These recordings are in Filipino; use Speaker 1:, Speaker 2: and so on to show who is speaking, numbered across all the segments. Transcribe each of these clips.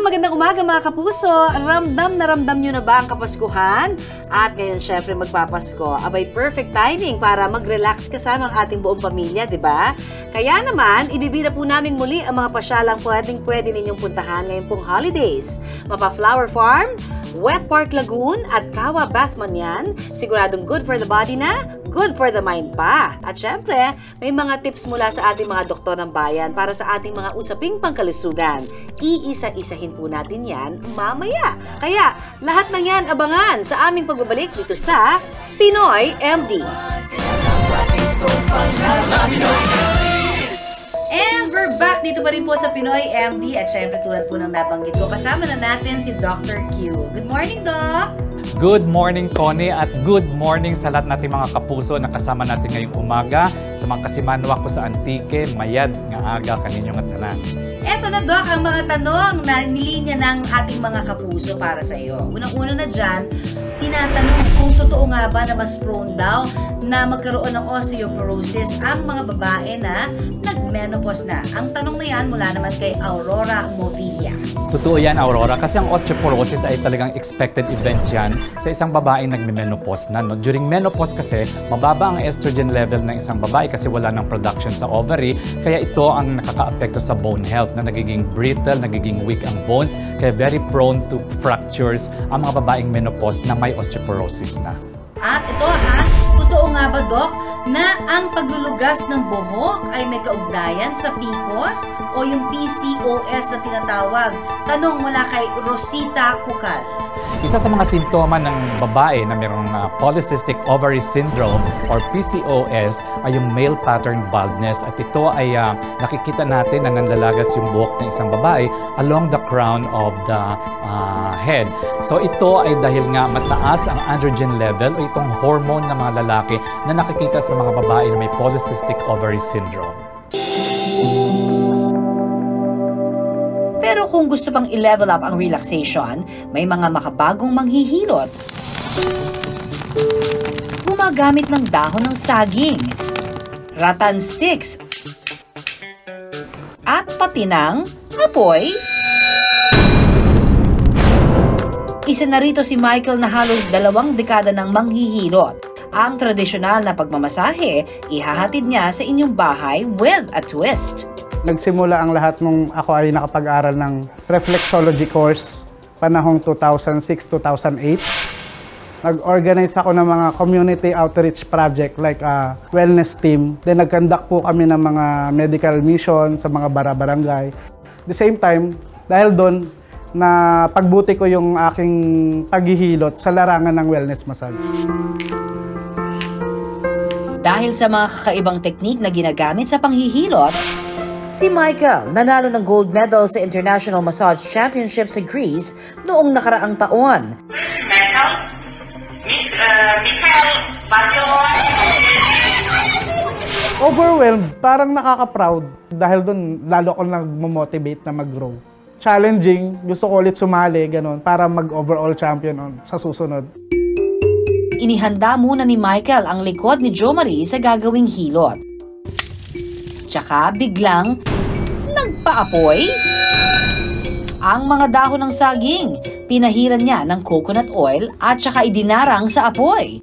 Speaker 1: magandang umaga mga kapuso. Ramdam na ramdam nyo na ba ang Kapaskuhan? At ngayon syempre magpapasko. Abay, perfect timing para mag-relax kasama ang ating buong pamilya, di ba? Kaya naman, ibibida po namin muli ang mga pasyalang pwede ninyong puntahan ngayong pong holidays. Mapa Flower Farm, Wet Park Lagoon at Kawa Bathmanyan, siguradong good for the body na, good for the mind pa. At syempre, may mga tips mula sa ating mga doktor ng bayan para sa ating mga usaping pangkalusugan. Iisa-isahin po natin yan mamaya. Kaya, lahat ng yan abangan sa aming pagbabalik dito sa Pinoy MD. And we're back dito pa rin po sa Pinoy MD at syempre tulad po ng nabanggit ko, kasama na natin si Dr. Q. Good morning, Doc!
Speaker 2: Good morning, Connie, at good morning sa lahat nating mga kapuso na kasama natin ngayong umaga sa mga kasimanwa ko sa Antique, mayad nga aga kaninyong tanan.
Speaker 1: Eto na, Doc, ang mga tanong na nilinya ng ating mga kapuso para sa iyo. Unang-una na dyan, tinatanong kung totoo nga ba na mas prone daw na magkaroon ng osteoporosis ang mga babae na nag-menopause na. Ang tanong na yan mula naman kay Aurora Movilla.
Speaker 2: Totoo yan, Aurora, kasi ang osteoporosis ay talagang expected event yan sa isang babaeng nagme-menopause na. No? During menopause kasi, mababa ang estrogen level ng isang babae kasi wala ng production sa ovary, kaya ito ang nakaka-apekto sa bone health na nagiging brittle, nagiging weak ang bones, kaya very prone to fractures ang mga babaeng menopause na may osteoporosis na.
Speaker 1: At ito totoo nga ba, Doc, na ang paglulugas ng buhok ay may kaugnayan sa PCOS o yung PCOS na tinatawag? Tanong mula kay Rosita Kukal.
Speaker 2: Isa sa mga simptoma ng babae na mayroong polycystic ovary syndrome or PCOS ay yung male pattern baldness, at ito ay nakikita natin na nandalagas yung buhok ng isang babae along the crown of the head. So ito ay dahil nga mataas ang androgen level o itong hormone ng mga lalaki na nakikita sa mga babae na may polycystic ovary syndrome.
Speaker 1: Pero kung gusto pang i-level up ang relaxation, may mga makabagong manghihilot. Gumagamit ng dahon ng saging, rattan sticks, at pati ng apoy. Isa na rito si Michael na halos 2 dekada ng manghihilot. Ang tradisyonal na pagmamasahe, ihahatid niya sa inyong bahay with a twist.
Speaker 3: Nagsimula ang lahat nung ako ay nakapag-aral ng reflexology course panahong 2006-2008. Nag-organize ako ng mga community outreach project like a wellness team. Then nag-conduct po kami ng mga medical mission sa mga barangay. At the same time, dahil doon, na pagbuti ko yung aking paghihilot sa larangan ng wellness massage.
Speaker 1: Dahil sa mga kakaibang teknik na ginagamit sa panghihilot, si Michael nanalo ng gold medal sa International Massage Championship sa Greece noong nakaraang taon.
Speaker 4: Michael Batilon from Philippines.
Speaker 3: Overwhelmed, parang nakaka-proud dahil doon lalo ako nag-motivate na mag-grow. Challenging, gusto ko ulit sumali, ganun, para mag-overall champion sa susunod.
Speaker 1: Inihanda muna ni Michael ang likod ni Jo Marie sa gagawing hilot. Tsaka biglang nagpaapoy. Ang mga dahon ng saging, pinahiran niya ng coconut oil at tsaka idinarang sa apoy.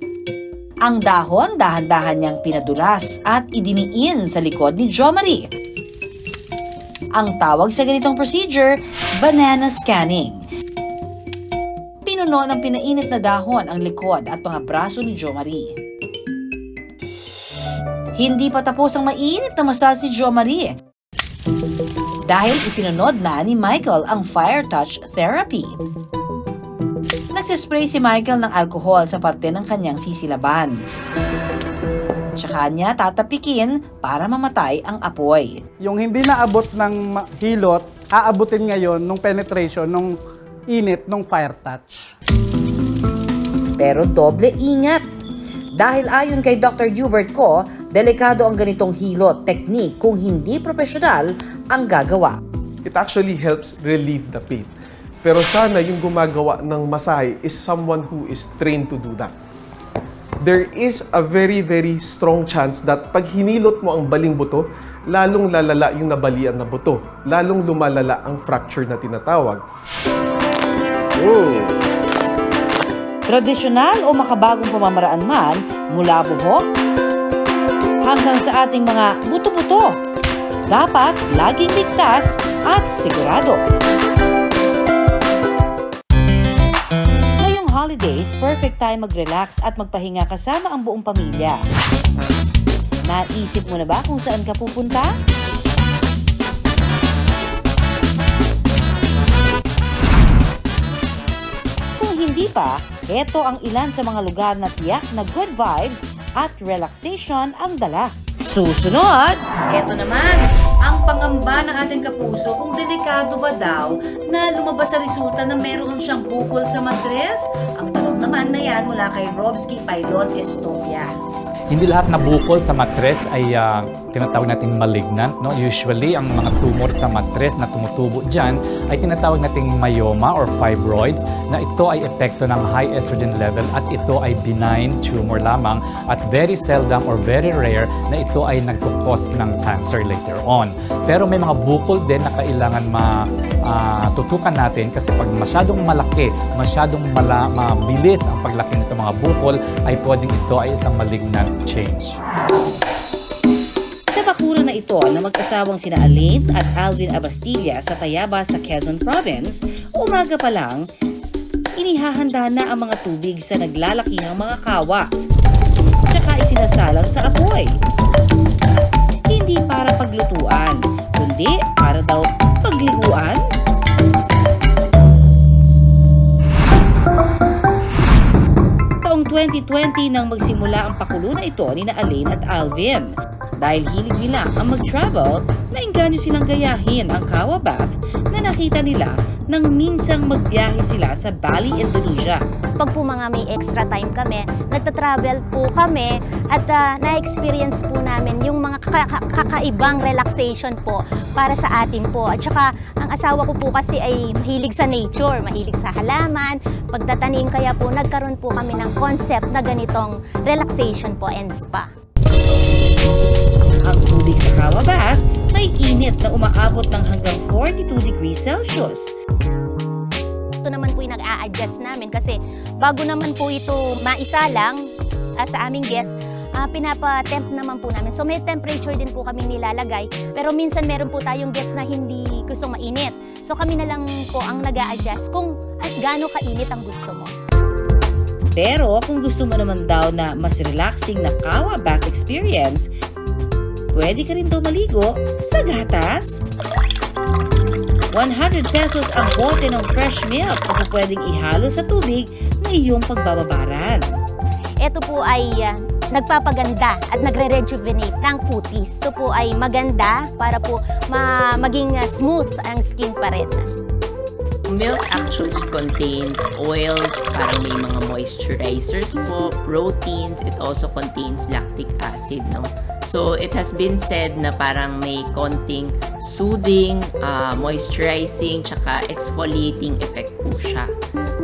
Speaker 1: Ang dahon, dahan-dahan niyang pinadulas at idiniin sa likod ni Jo Marie. Ang tawag sa ganitong procedure, banana scanning. Pinuno ng pinainit na dahon ang likod at mga braso ni Jo Marie. Hindi pa tapos ang mainit na massage si Jo Marie dahil isinunod na ni Michael ang fire touch therapy. Nagsispray si Michael ng alcohol sa parte ng kanyang sisilaban. Tsaka niya tatapikin para mamatay ang apoy.
Speaker 3: Yung hindi naabot ng hilot, aabutin ngayon nung penetration, nung init, nung fire touch.
Speaker 1: Pero doble ingat. Dahil ayon kay Dr. Hubert Ko, delikado ang ganitong hilot technique kung hindi profesional ang gagawa.
Speaker 5: It actually helps relieve the pain. Pero sana yung gumagawa ng masahe is someone who is trained to do that. there is a very, very strong chance that pag hinilot mo ang baling buto, lalong lalala yung nabalian na buto. Lalong lumalala ang fracture na tinatawag.
Speaker 1: Tradisyonal o makabagong pamamaraan man, mula buhok hanggang sa ating mga buto-buto, dapat laging ligtas at sigurado. Ngayong holidays, perfect time mag-relax at magpahinga kasama ang buong pamilya. Naisip mo na ba kung saan ka pupunta? Kung hindi pa, ito ang ilan sa mga lugar na tiyak na good vibes at relaxation ang dala. Susunod, ito naman, ang pangamba ng ating kapuso kung delikado ba daw na lumabas sa resulta na meron siyang bukol sa matres. Ang tanong naman na yan mula kay Robsky Pailon Estonia.
Speaker 2: Hindi lahat na bukol sa matres ay tinatawag nating malignant. No? Usually, ang mga tumor sa matres na tumutubo dyan ay tinatawag nating myoma or fibroids na ito ay epekto ng high estrogen level at ito ay benign tumor lamang at very seldom or very rare na ito ay nagkukos ng cancer later on. Pero may mga bukol din na kailangan tutukan natin kasi pag masyadong malaki, masyadong mabilis ang paglaki nito mga bukol ay pwedeng ito ay isang malignant change.
Speaker 1: Sa bakura na ito na mag-asawang sina Alain at Alvin Abastilla sa Tayaba sa Quezon Province, umaga pa lang, inihahanda na ang mga tubig sa naglalakihang mga kawa. Tsaka isinasalang sa apoy. Hindi para paglutuan, kundi para daw pagliguan. Taong 2020 nang magsimula ang pakulo na ito ni Alain at Alvin. Dahil hilig nila ang mag-travel, nainganyo silang gayahin ang Kawa Bath na nakita nila nang minsang magbiyahe sila sa Bali, Indonesia.
Speaker 6: Pag po mga may extra time kami, nagta-travel po kami at na-experience po namin yung mga kakaibang relaxation po para sa atin po. At saka ang asawa ko po kasi ay mahilig sa nature, mahilig sa halaman, pagtatanim, kaya po nagkaroon po kami ng concept na ganitong relaxation po and spa.
Speaker 1: Ang tubig sa Kawa Bath may init na umaabot ng hanggang 42 degrees Celsius.
Speaker 6: Ito naman po yung nag-a-adjust namin kasi bago naman po ito maisalang sa aming guest, pinapa-temp naman po namin. So may temperature din po kami nilalagay, pero minsan meron po tayong guest na hindi gustong mainit. So kami na lang po ang nag-a-adjust kung gaano kainit ang gusto mo.
Speaker 1: Pero kung gusto mo naman daw na mas relaxing na Kawa Bath experience, pwede ka rin daw maligo sa gatas. 100 pesos ang bote ng fresh milk na pwedeng ihalo sa tubig na iyong pagbababaran.
Speaker 6: Ito po ay nagpapaganda at nagre-rejuvenate ng kutis. Ito po ay maganda para po maging smooth ang skin pa rin.
Speaker 7: Milk actually contains oils, parang may mga moisturizers po, proteins, it also contains lactic acid, no? So, it has been said na parang may konting soothing, moisturizing, tsaka exfoliating effect po siya.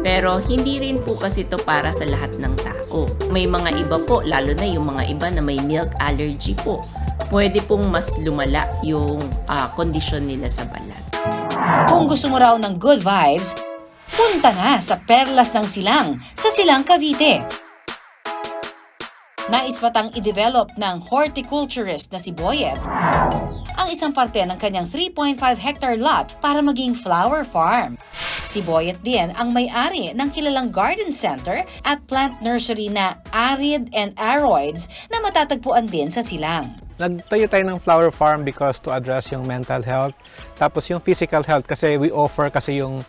Speaker 7: Pero, hindi rin po kasi ito para sa lahat ng tao. May mga iba po, lalo na yung mga iba na may milk allergy po. Pwede pong mas lumala yung kondisyon nila sa balat.
Speaker 1: Kung gusto mo raw ng good vibes, punta na sa Perlas ng Silang sa Silang, Cavite. Nais patang i-develop ng horticulturist na si Boyet ang isang parte ng kanyang 3.5 hectare lot para maging flower farm. Si Boyet din ang may-ari ng kilalang garden center at plant nursery na Arid and Aroids na matatagpuan din sa Silang.
Speaker 8: Nagtayo tayo ng flower farm because to address yung mental health, tapos yung physical health kasi we offer kasi yung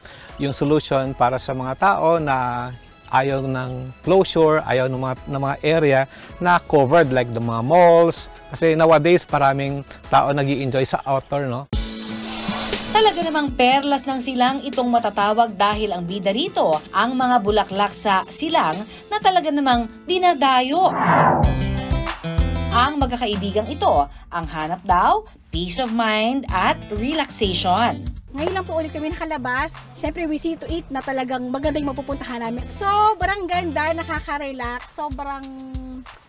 Speaker 8: solution para sa mga tao na ayaw ng closure, ayaw ng mga area na covered like the mga malls. Kasi nowadays maraming tao nag-i-enjoy sa outdoor, no?
Speaker 1: Talaga namang perlas ng Silang itong matatawag dahil ang bida rito ang mga bulaklak sa Silang na talaga namang dinadayo. Ang magkakaibigang ito, ang hanap daw, peace of mind at relaxation.
Speaker 9: Ngayon lang po ulit kami nakalabas. Siyempre, we see to eat na talagang maganda yung mapupuntahan namin. Sobrang ganda, nakaka-relax, sobrang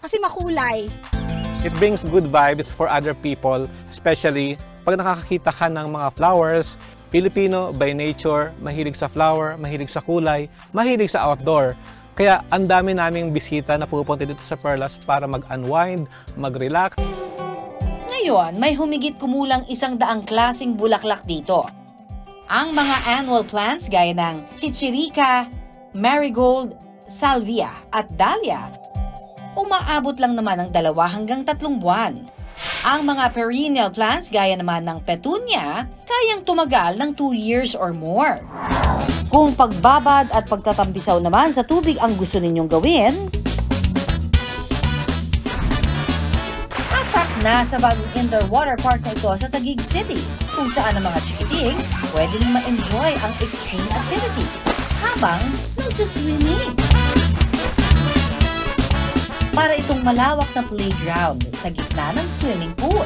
Speaker 9: kasi makulay.
Speaker 8: It brings good vibes for other people, especially pag nakakakita ka ng mga flowers. Filipino by nature, mahilig sa flower, mahilig sa kulay, mahilig sa outdoor. Kaya ang dami naming bisita na pupunta dito sa Perlas para mag-unwind, mag-relax.
Speaker 1: Ngayon, may humigit kumulang 100 klaseng bulaklak dito. Ang mga annual plants gaya ng chichirika, marigold, salvia at dahlia, umaabot lang naman ng 2 hanggang 3 buwan. Ang mga perennial plants gaya naman ng petunia, kayang tumagal ng 2 years or more. Kung pagbabad at pagtatampisaw naman sa tubig ang gusto ninyong gawin, atak na sa bagong indoor water park na ito sa Taguig City, kung saan ang mga chikiting pwede rin ma-enjoy ang extreme activities habang nagsuswimming. Para itong malawak na playground sa gitna ng swimming pool.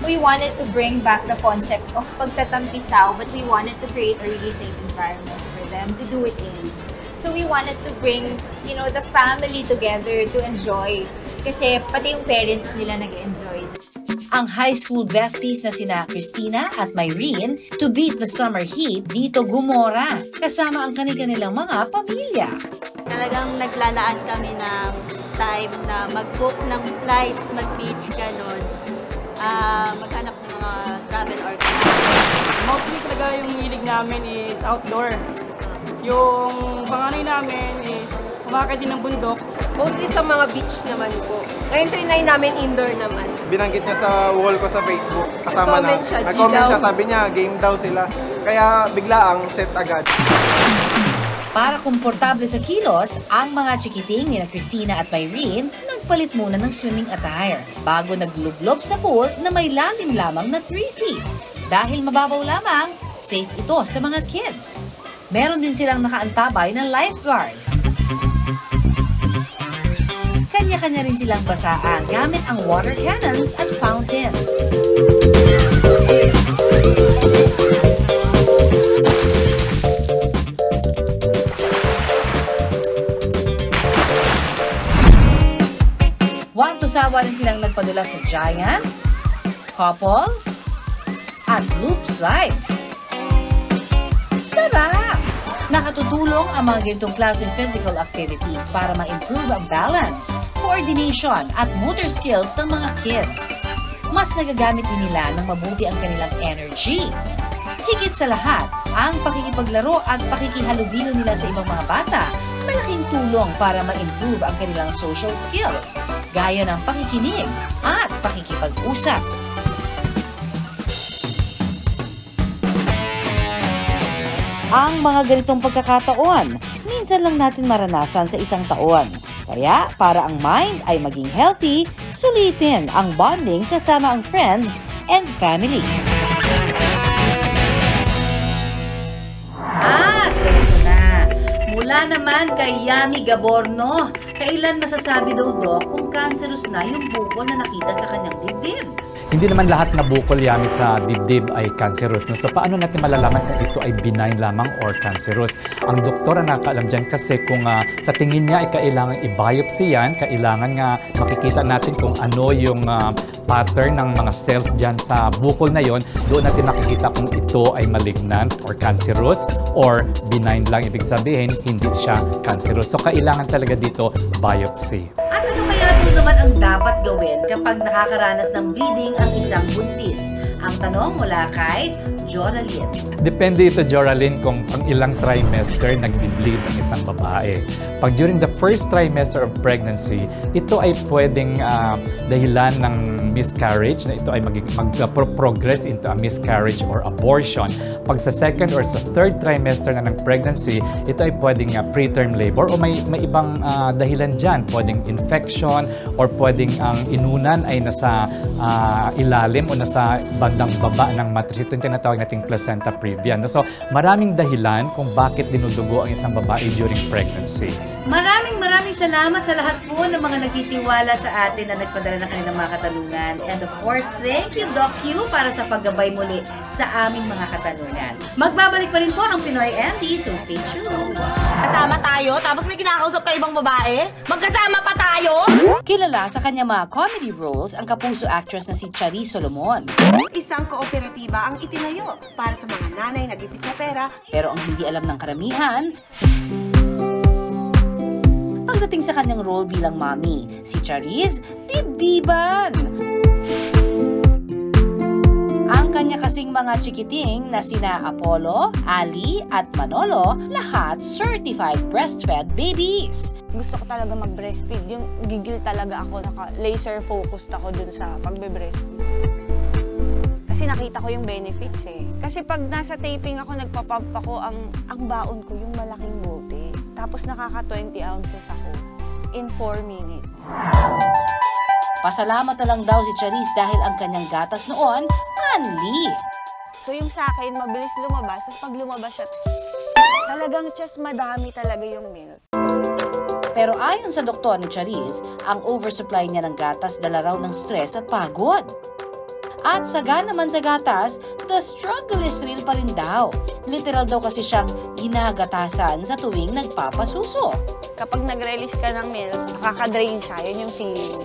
Speaker 10: We wanted to bring back the concept of pagtatampisaw, but we wanted to create a really safe environment for them to do it in. So we wanted to bring, the family together to enjoy. Kasi pati yung parents nila nag-enjoy.
Speaker 1: Ang high school besties na sina Christina at Myrene to beat the summer heat dito gumora kasama ang kanilang mga pamilya.
Speaker 11: Talagang naglalaan kami ng time na mag-book ng flights, mag-beach, ganun. Maghanap ng mga travel organizers.
Speaker 12: Mostly talaga yung hilig namin is outdoor. Yung panganay namin is kumakay din ng bundok.
Speaker 13: Mostly sa mga beach naman po. Ngayon trinay namin indoor naman.
Speaker 14: Binanggit niya sa wall ko sa Facebook. Kasama na.
Speaker 13: Nag-comment
Speaker 14: siya, sabi niya game daw sila. Kaya bigla ang set agad.
Speaker 1: Para komportable sa kilos, ang mga chikiting ni Christina at Myrene nagpalit muna ng swimming attire bago naglublob sa pool na may lalim lamang na 3 feet. Dahil mababaw lamang, safe ito sa mga kids. Meron din silang nakaantabay na lifeguards. Kanya-kanya rin silang basaan gamit ang water cannons at fountains. Wang-tusawa rin silang nagpadula sa giant, couple, at loop slides. Sarap! Nakatutulong ang mga ganitong klaseng physical activities para ma-improve ang balance, coordination at motor skills ng mga kids. Mas nagagamit din nila ng mabuti ang kanilang energy. Higit sa lahat, ang pakikipaglaro at pakikihalubilo nila sa ibang mga bata malaking tulong para ma-improve ang kanilang social skills, gaya ng pakikinig at pakikipag-usap. Ang mga ganitong pagkakataon, minsan lang natin maranasan sa isang taon. Kaya, para ang mind ay maging healthy, sulitin ang bonding kasama ang friends and family. At ito na, mula naman kay Yami Gaborno, kailan masasabi daw Doc kung cancerous na yung bukol na nakita sa kanyang dibdib?
Speaker 2: Hindi naman lahat na bukol Yami sa dibdib ay cancerous. No? So paano natin malalaman kung ito ay benign lamang or cancerous? Ang doktor ang nakakaalam dyan kasi kung sa tingin niya ay kailangan i-biopsy yan, kailangan nga makikita natin kung ano yung pattern ng mga cells dyan sa bukol na yon. Doon natin makikita kung ito ay malignant or cancerous or benign lang. Ibig sabihin, hindi siya cancerous. So kailangan talaga dito biopsy.
Speaker 1: At ano kaya ito naman ang dapat gawin kapag nakakaranas ng bleeding ang isang buntis? Ang tanong mula kay Joraline.
Speaker 2: Depende ito, Joraline, kung pang ilang trimester nag-bleed ang isang babae. Pag during the first trimester of pregnancy, ito ay pwedeng dahilan ng miscarriage, na ito ay mag-progress into a miscarriage or abortion. Pag sa second or sa third trimester na ng pregnancy, ito ay pwedeng preterm labor o may ibang dahilan dyan. Pwedeng infection or pwedeng ang inunan ay nasa ilalim o nasa bandang baba ng matres. Ito yung tinatawag tinatawag nating placenta previa. So, maraming dahilan kung bakit dinudugo ang isang babae during pregnancy.
Speaker 1: Maraming salamat sa lahat po ng mga nagtitiwala sa atin na nagpadala ng kanilang mga katanungan. And of course, thank you, Doc Q, para sa paggabay muli sa aming mga katanungan. Magbabalik pa rin po ang Pinoy MD, so stay tuned.
Speaker 4: Kasama tayo, tapos may kinakausap ka ibang babae? Magkasama pa tayo?
Speaker 1: Kilala sa kanyang mga comedy roles ang kapuso actress na si Charis Solomon.
Speaker 13: Isang kooperatiba ang itinayo para sa mga nanay na gipit sa pera.
Speaker 1: Pero ang hindi alam ng karamihan, pagdating sa kanyang role bilang mommy, si Charis, dibdiban! Ang kanya kasing mga chikiting na sina Apollo, Ali at Manolo, lahat certified breastfed babies.
Speaker 15: Gusto ko talaga mag-breastfeed. Yung gigil talaga ako, laser focused ako dun sa pagbe-breastfeed. Kasi nakita ko yung benefits eh. Kasi pag nasa taping ako, nagpapump ako, ang baon ko yung malaking bote. Tapos nakaka 20 ounces ako in 4 minutes.
Speaker 1: Pasalamat na lang daw si Charis dahil ang kanyang gatas noon, manly.
Speaker 15: So yung sa akin, mabilis lumabas. Tapos pag lumabas siya, talagang just madami talaga yung milk.
Speaker 1: Pero ayon sa doktor ni Charis, ang oversupply niya ng gatas dala raw ng stress at pagod. At saga naman sa gatas, the struggle is real pa rin daw. Literal daw kasi siyang ginagatasan sa tuwing nagpapasuso.
Speaker 15: Kapag nag-release ka ng milk, nakaka-drain siya. Yun yung feeling.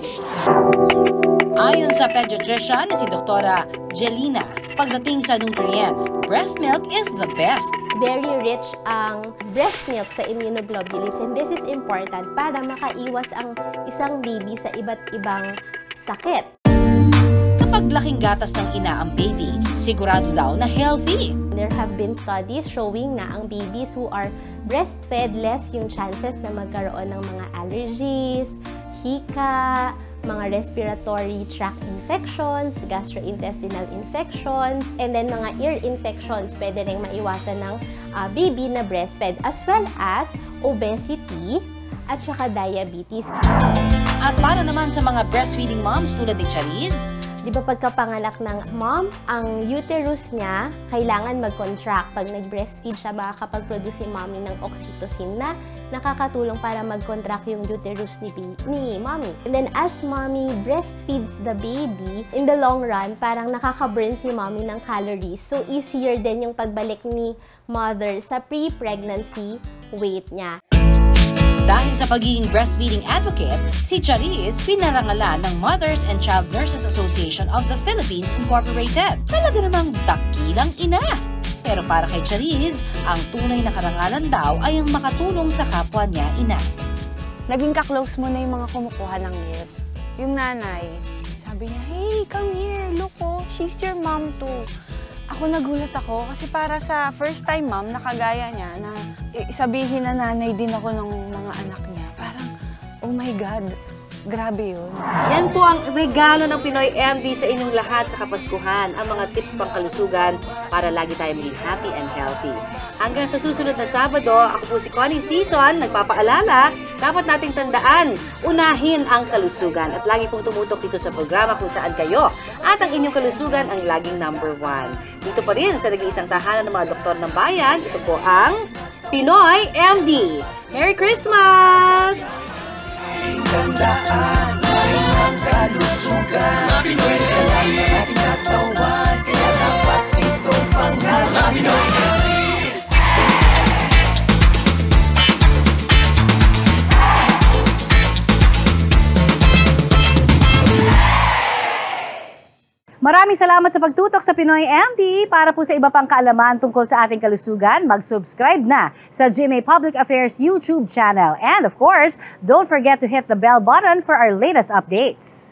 Speaker 1: Ayon sa pediatrician na si Doktora Jelina, pagdating sa nutrients, breast milk is the best.
Speaker 16: Very rich ang breast milk sa immunoglobulins, and this is important para makaiwas ang isang baby sa iba't ibang sakit.
Speaker 1: Kapag laking gatas ng ina ang baby, sigurado daw na healthy.
Speaker 16: There have been studies showing na ang babies who are breastfed, less yung chances na magkaroon ng mga allergies, hika, mga respiratory tract infections, gastrointestinal infections, and then mga ear infections pwede rin maiwasan ng baby na breastfed, as well as obesity at saka diabetes.
Speaker 1: At para naman sa mga breastfeeding moms tulad ni Charis,
Speaker 16: di ba pagkapanganak ng mom, ang uterus niya kailangan mag-contract. Pag nag-breastfeed siya, makakapag-produce si mommy ng oxytocin na nakakatulong para mag-contract yung uterus ni mommy. And then as mommy breastfeeds the baby, in the long run, parang nakaka-burn si mommy ng calories. So easier din yung pagbalik ni mother sa pre-pregnancy weight niya.
Speaker 1: Dahil sa pagiging breastfeeding advocate, si Charis pinarangalan ng Mothers and Child Nurses Association of the Philippines Incorporated. Talaga namang dakilang ina. Pero para kay Charis, ang tunay na karangalan daw ay ang makatulong sa kapwa niya ina.
Speaker 15: Naging ka-close mo na yung mga kumukuha ng milk. Yung nanay, sabi niya, "Hey, come here, look oh, she's your mom too." Ako nagulat ako kasi para sa first time mom na kagaya niya na sabihin na nanay din ako ng mga anak niya. Parang, oh my God, grabe yun.
Speaker 1: Yan po ang regalo ng Pinoy MD sa inyong lahat sa Kapaskuhan, ang mga tips pangkalusugan para lagi tayo maging happy and healthy. Hanggang sa susunod na Sabado, ako po si Connie Season, nagpapaalala, dapat nating tandaan, unahin ang kalusugan at lagi pong tumutok dito sa programa kung saan kayo at ang inyong kalusugan ang laging #1. Dito pa rin sa nag-iisang tahanan ng mga doktor ng bayan, ito po ang Pinoy MD. Merry Christmas!
Speaker 17: Tandaan, ang kalusugan, sa lahat ng ating katawan, kaya dapat itong pangalangin.
Speaker 1: Maraming salamat sa pagtutok sa Pinoy MD. Para po sa iba pang kaalaman tungkol sa ating kalusugan, mag-subscribe na sa GMA Public Affairs YouTube channel. And of course, don't forget to hit the bell button for our latest updates.